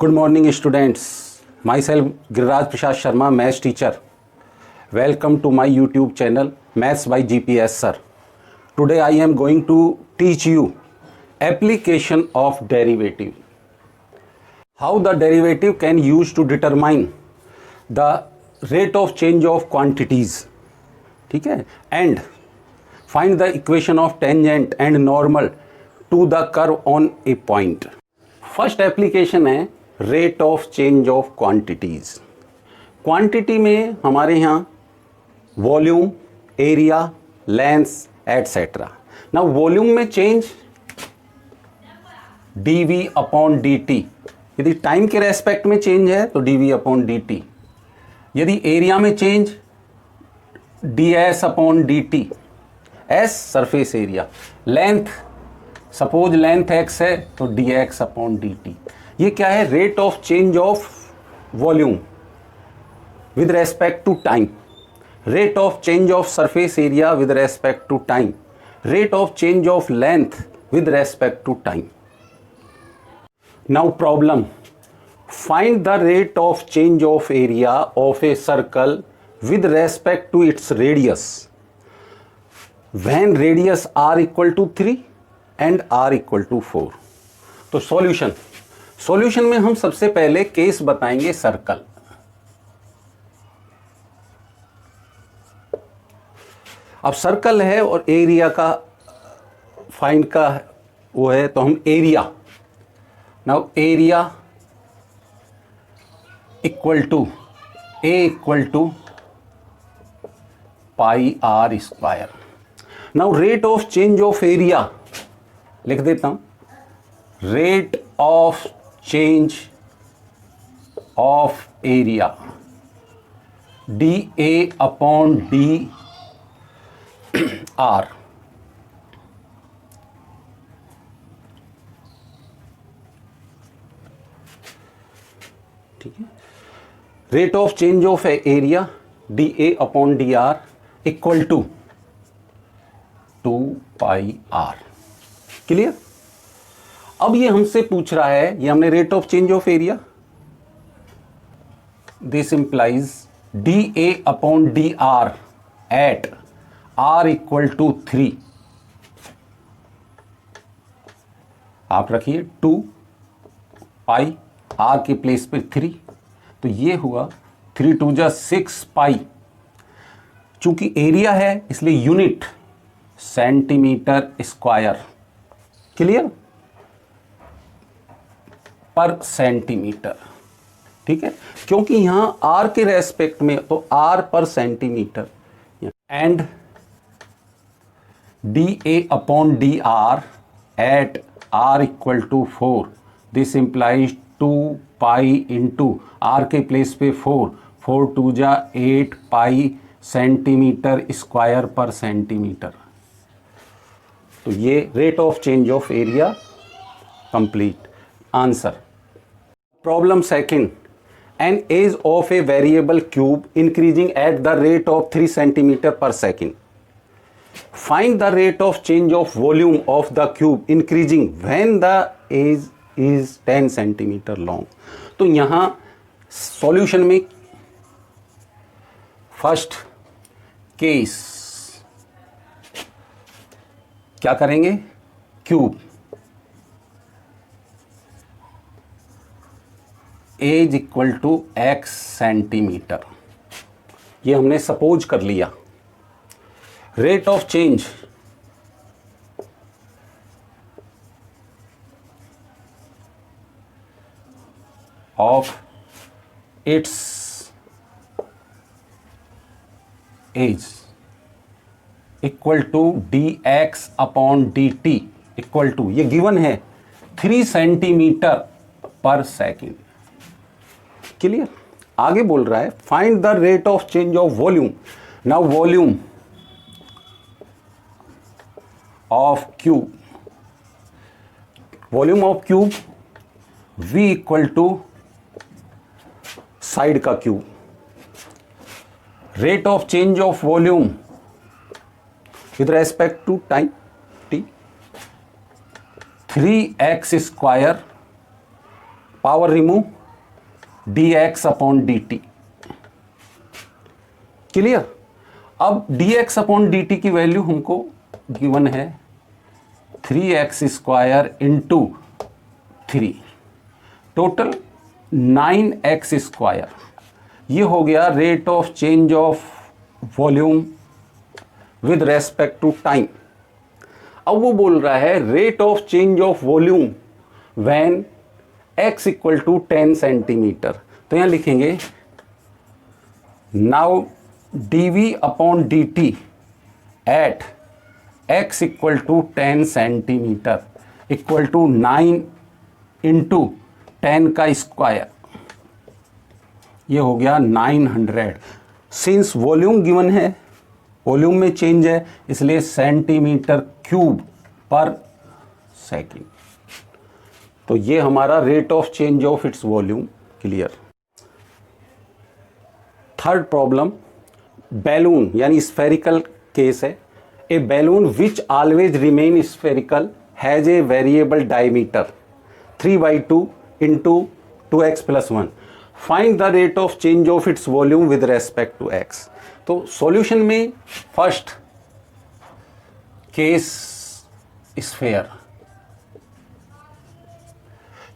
Good morning students. Myself Giriraj Prasad Sharma, maths teacher. Welcome to my YouTube channel Maths by GPS Sir. Today I am going to teach you application of derivative. How the derivative can use to determine the rate of change of quantities. ठीक है? And find the equation of tangent and normal to the curve on a point. First application है rate of change of quantities. Quantity में हमारे यहाँ volume, area, length etcetera. Now volume में change dv upon dt. यदि time के respect में change है तो dv अपॉन dt. यदि एरिया में change ds upon dt. s surface area. Length suppose length x है तो dx अपॉन dt. ये क्या है? Rate of change of volume with respect to time. Rate of change of surface area with respect to time. Rate of change of length with respect to time. Now problem. Find the rate of change of area of a circle with respect to its radius when radius r equal to 3 and r equal to 4. तो solution में हम सबसे पहले case बताएंगे circle. अब circle है और area का फाइंड का वो है तो हम area. Now area equal to A equal to pi r square. Now rate of change of area लिख देता हूं. Rate of change of area d A upon d r. ठीक है. Rate of change of area d A upon d r equal to 2 pi r. Clear. अब ये हमसे पूछ रहा है, ये हमने rate of change of area, this implies d A upon d r at r equal to 3. आप रखिए 2 पाई, आर के प्लेस पे 3, तो ये हुआ 3 2 जा 6 पाई. चूंकि एरिया है इसलिए यूनिट सेंटीमीटर स्क्वायर. क्लियर. पर सेंटीमीटर. ठीक है. क्योंकि यहां आर के रेस्पेक्ट में तो आर पर centimetre. And d A upon d r at r equal to 4. This implies 2 pi into r के प्लेस पे 4. 4 2 जा 8 पाई सेंटीमीटर स्क्वायर पर सेंटीमीटर. तो ये rate of change of area complete. Answer. Problem second. An age of a variable cube increasing at the rate of 3 centimeter per second. Find the rate of change of volume of the cube increasing when the age is 10 centimeter long. तो यहाँ solution में first case क्या करेंगे? Cube edge equal to x centimetre. ये हमने suppose कर लिया. Rate of change of its edge equal to d x upon d t equal to, ये गिवन है 3 सेंटीमीटर पर सेकेंड. क्लियर. आगे बोल रहा है find the rate of change of volume. Now volume of cube, volume of cube V equal to side का cube. Rate of change of volume with respect to time t 3x square, power remove dx upon dt। Clear? अब dx upon dt की value हमको given है 3x square into 3, total 9x square. ये हो गया rate of change of volume with respect to time. अब वो बोल रहा है rate of change of volume when x equal to 10 centimetre. तो यहां लिखेंगे now dv upon dt at x equal to 10 centimetre equal to 9 into 10 का square, ये हो गया 900। सिंस वॉल्यूम गिवन है, वॉल्यूम में चेंज है, इसलिए सेंटीमीटर क्यूब पर सेकेंड। तो ये हमारा rate of change of its volume. Clear? Third problem, balloon यानी स्फेरिकल केस है। A balloon which always remain spherical has a variable diameter 3/2 into 2x plus 1। Find the rate of change of its volume with respect to x। तो solution में first case sphere.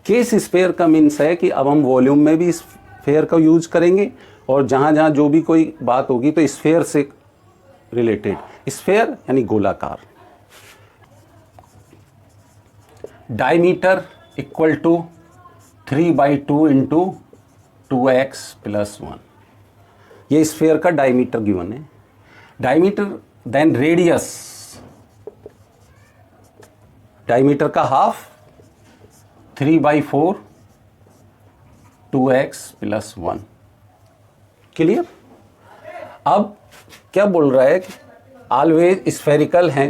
Case sphere का means है कि अब हम volume में भी sphere का यूज करेंगे और जहां जहां जो भी कोई बात होगी तो स्फेयर से रिलेटेड। स्फेयर यानी गोलाकार। Diameter equal to 3/2 into 2x plus 1। ये स्फेयर का डायमीटर गिवन है। डायमीटर देन रेडियस, डायमीटर का हाफ 3/4 2x प्लस 1। क्लियर? अब क्या बोल रहा है कि ऑलवेज स्फेरिकल है,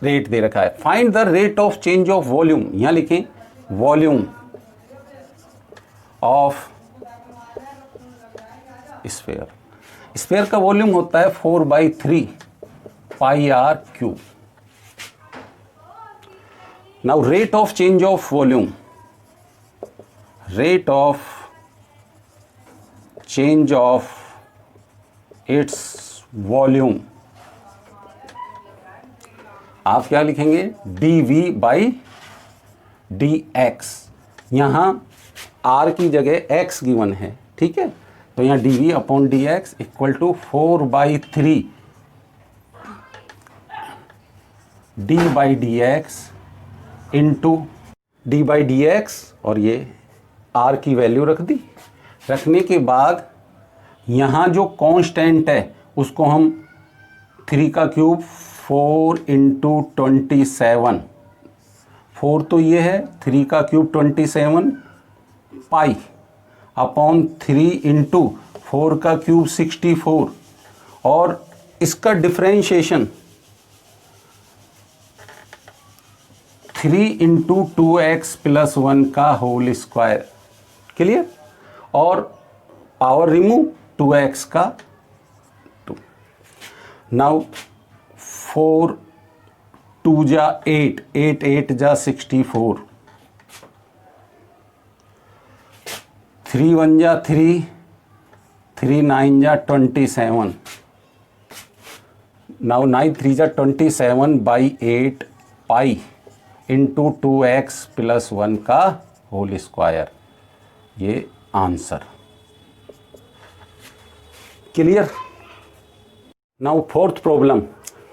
रेट दे रखा है। Find the rate of change of volume. यहां लिखें वॉल्यूम ऑफ स्फेयर। स्फेयर का वॉल्यूम होता है 4/3 pi r cube. Now rate of change of volume, rate of change of its volume, आप क्या लिखेंगे dv/dx। यहां r की जगह x गिवन है, ठीक है? तो यहाँ dv upon dx equal to 4/3 d/dx into d/dx, और ये r की वैल्यू रख दी। रखने के बाद यहाँ जो कांस्टेंट है उसको हम 3 का क्यूब 4 इंटू 27, 4 तो ये है, 3 का क्यूब 27 पाई अपॉन 3 इंटू 4 का क्यूब 64, और इसका डिफरेंशिएशन 3 इंटू 2x प्लस 1 का होल स्क्वायर। क्लियर? और पावर रिमूव 2x का 2। नाउ 4 2 जा 8, 8 8 जा 64, 3 1 जा 3, 3 9 जा 27। नाउ 9 3 जा 27/8 पाई इंटू 2x प्लस 1 का होल स्क्वायर। ये answer. Clear? Now fourth problem,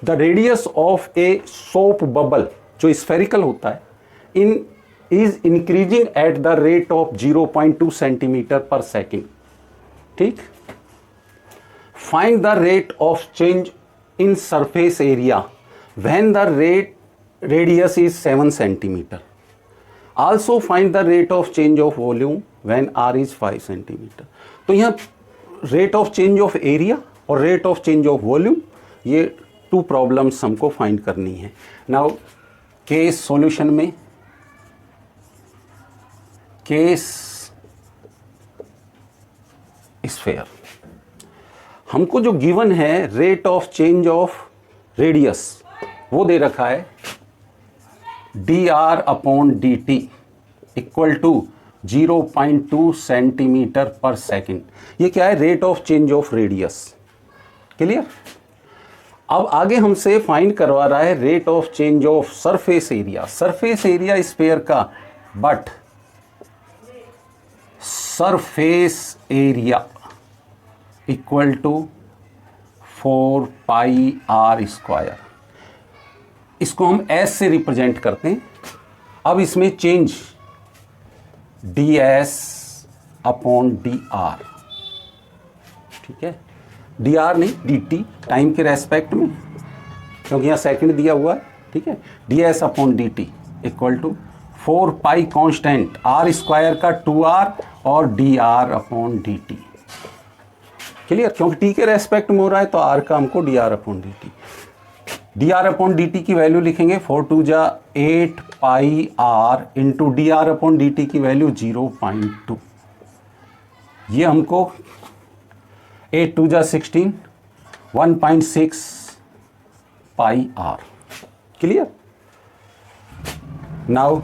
the radius of a soap bubble जो स्फेरिकल होता है in is increasing at the rate of 0.2 centimetre per second. ठीक? Find the rate of change in surface area when the radius is 7 centimeter. Also find the rate of change of volume when r is 5 centimeter. तो यहाँ rate of change of area और rate of change of volume, ये 2 problems हमको find करनी है। Now case solution में, case sphere, हमको जो गिवन है rate of change of radius वो दे रखा है dr upon dt equal to 0.2 centimetre per second. ये क्या है? Rate of change of radius. Clear? अब आगे हमसे फाइंड करवा रहा है rate of change of surface area. Surface area sphere का, but surface area equal to 4 pi r square. इसको हम एस से रिप्रेजेंट करते हैं। अब इसमें change d s upon d r, ठीक है, डी आर नहीं डी टी, टाइम के रेस्पेक्ट में, क्योंकि यहाँ सेकंड दिया हुआ है, ठीक है। D s upon d t equal to 4 pi constant r square का 2r और d r upon d t. Clear? क्योंकि टी के रेस्पेक्ट में हो रहा है तो आर का हमको d r upon d t. D r upon d t की वैल्यू लिखेंगे 4 2 जा 8 pi r into d r upon d t की वैल्यू 0.2। ये हमको 8 2 जा 16 1.6 pi r. Clear? Now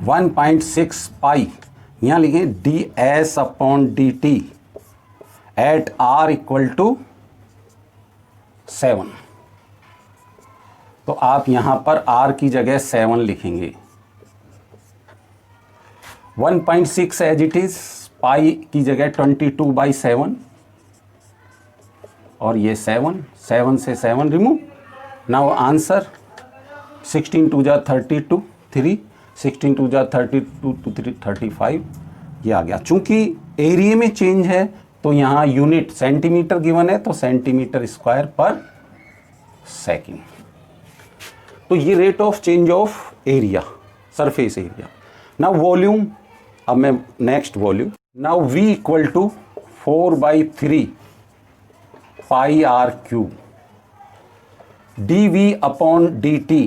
1.6 pi यहाँ लिखें d s upon d t at r equal to 7। तो आप यहां पर r की जगह 7 लिखेंगे। 1.6 एज इट इज, पाई की जगह 22/7 और ये 7 से 7 रिमूव। नाउ आंसर 16 2 जा 32 3, 16 2 जा 32 2 3 35 ये आ गया। चूंकि एरिया में चेंज है तो यहाँ यूनिट सेंटीमीटर गिवन है, तो सेंटीमीटर स्क्वायर पर सेकेंड। तो ये rate of change of area, surface area. Now volume, अब मैं next volume. Now V equal to 4/3 pi r cube d v upon d t.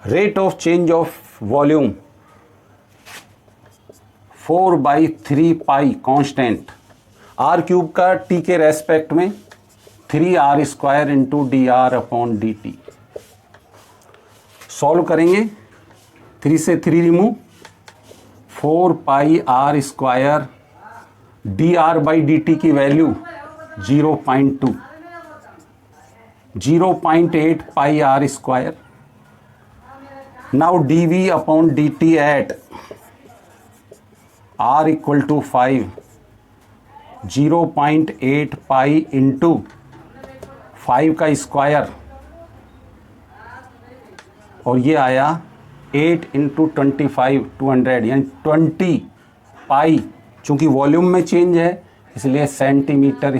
Rate of change of volume 4/3 pi constant r cube का t के respect में 3r square into d r upon d t. Solve करेंगे, 3 से 3 remove, 4 pi r square d r by d t की value 0.2, 0.8 pi r square. Now d v upon d t at r equal to 5, 0.8 pi into 5 का square और ये आया 8 into 25 200, यानी 20 पाई। चूंकि volume में चेंज है इसलिए सेंटीमीटर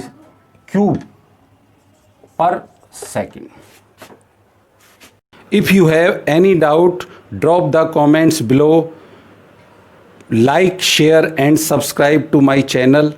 क्यूब पर second. If you have any doubt drop the comments below, like, share and subscribe to my channel.